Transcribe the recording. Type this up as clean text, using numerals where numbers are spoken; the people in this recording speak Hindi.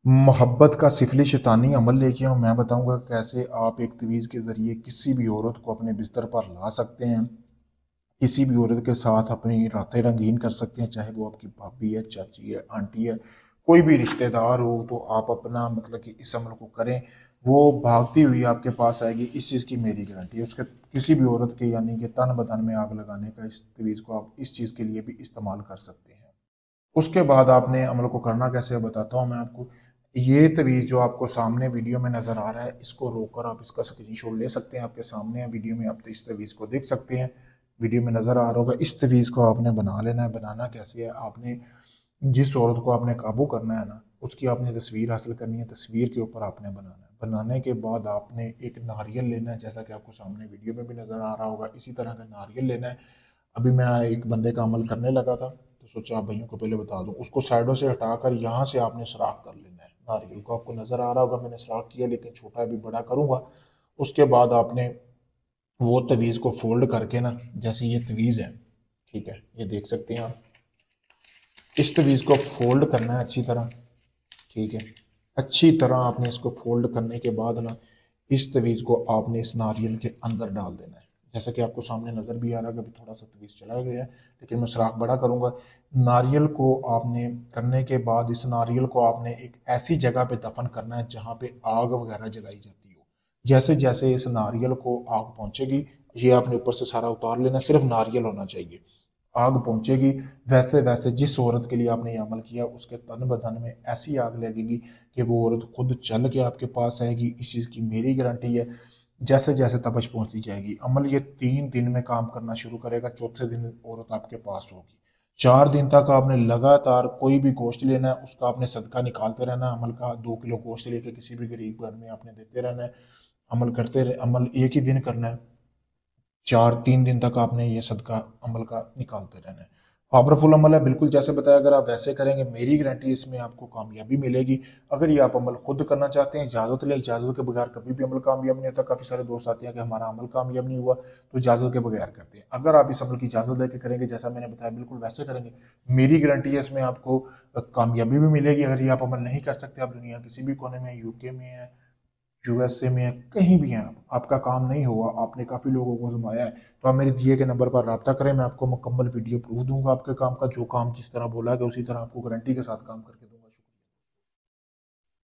मोहब्बत का सिफली शैतानी अमल लेके हूँ। मैं बताऊंगा कैसे आप एक तवीज़ के ज़रिए किसी भी औरत को अपने बिस्तर पर ला सकते हैं, किसी भी औरत के साथ अपनी रातें रंगीन कर सकते हैं, चाहे वो आपकी भाभी है, चाची है, आंटी है, कोई भी रिश्तेदार हो। तो आप अपना मतलब कि इस अमल को करें, वो भागती हुई आपके पास आएगी, इस चीज़ की मेरी गारंटी है। उसके किसी भी औरत के यानी कि तन बदन में आग लगाने का इस तवीज़ को आप इस चीज़ के लिए भी इस्तेमाल कर सकते हैं। उसके बाद आपने अमल को करना कैसे है बताता हूँ मैं आपको। ये तवीज़ जो आपको सामने वीडियो में नज़र आ रहा है, इसको रोककर आप इसका स्क्रीनशॉट ले सकते हैं। आपके सामने है वीडियो में, आप इस तवीज़ को देख सकते हैं। वीडियो में नज़र आ रहा होगा। इस तवीज़ को आपने बना लेना है। बनाना कैसे है, आपने जिस औरत को आपने काबू करना है ना, उसकी आपने तस्वीर हासिल करनी है। तस्वीर के ऊपर आपने बनाना है। बनाने के बाद आपने एक नारियल लेना है, जैसा कि आपको सामने वीडियो में भी नज़र आ रहा होगा। इसी तरह का नारियल लेना है। अभी मैं एक बंदे का अमल करने लगा था, तो सोचा आप भाइयों को पहले बता दूं। उसको साइडों से हटाकर यहाँ से आपने सुराख कर लेना है। नारियल को आपको नज़र आ रहा होगा, मैंने सुराख किया, लेकिन छोटा अभी बड़ा करूंगा। उसके बाद आपने वो तवीज़ को फोल्ड करके ना, जैसे ये तवीज़ है, ठीक है, ये देख सकते हैं आप। इस तवीज़ को फोल्ड करना है अच्छी तरह, ठीक है। अच्छी तरह आपने इसको फोल्ड करने के बाद ना, इस तवीज़ को आपने इस नारियल के अंदर डाल देना है। जैसा कि आपको सामने नज़र भी आ रहा है कि अभी थोड़ा सा तवीज़ चला गया है, लेकिन मैं सुराख बड़ा करूंगा। नारियल को आपने करने के बाद इस नारियल को आपने एक ऐसी जगह पे दफन करना है जहाँ पे आग वगैरह जलाई जाती हो। जैसे जैसे इस नारियल को आग पहुंचेगी, ये आपने ऊपर से सारा उतार लेना, सिर्फ नारियल होना चाहिए। आग पहुंचेगी, वैसे वैसे जिस औरत के लिए आपने ये अमल किया उसके तन बदन में ऐसी आग लगेगी कि वो औरत खुद चल के आपके पास आएगी। इस चीज़ की मेरी गारंटी है। जैसे जैसे तपश पहुंचती जाएगी, अमल ये 3 दिन में काम करना शुरू करेगा। चौथे दिन औरत आपके पास होगी। 4 दिन तक आपने लगातार कोई भी गोश्त लेना है, उसका आपने सदका निकालते रहना है। अमल का 2 किलो गोश्त लेके किसी भी गरीब घर में आपने देते रहना है। अमल करते रहे, अमल एक ही दिन करना है। 4 3 दिन तक आपने ये सदका अमल का निकालते रहना है। पावरफुल अमल है, बिल्कुल जैसे बताया। अगर आप वैसे करेंगे, मेरी गारंटी, इसमें आपको कामयाबी मिलेगी। अगर ये आप अमल खुद करना चाहते हैं, इजाज़त लें। इजाज़त के बगैर कभी भी अमल कामयाब नहीं होता। काफ़ी सारे दोस्त आते हैं कि हमारा अमल कामयाब नहीं हुआ, तो इजाज़त के बगैर करते हैं। अगर आप इस अमल की इजाज़त लेके करेंगे, जैसा मैंने बताया, बिल्कुल वैसे करेंगे, मेरी गारंटी है इसमें आपको कामयाबी भी मिलेगी। अगर ये आप अमल नहीं कर सकते, आप दुनिया किसी भी कोने में, यूके में है, यूएसए में है, कहीं भी हैं आप, आपका काम नहीं हुआ, आपने काफ़ी लोगों को आजमाया है, तो आप मेरे दिए के नंबर पर रब्ता करें। मैं आपको मुकम्मल वीडियो प्रूफ दूंगा आपके काम का। जो काम जिस तरह बोला है, उसी तरह आपको गारंटी के साथ काम करके दूंगा।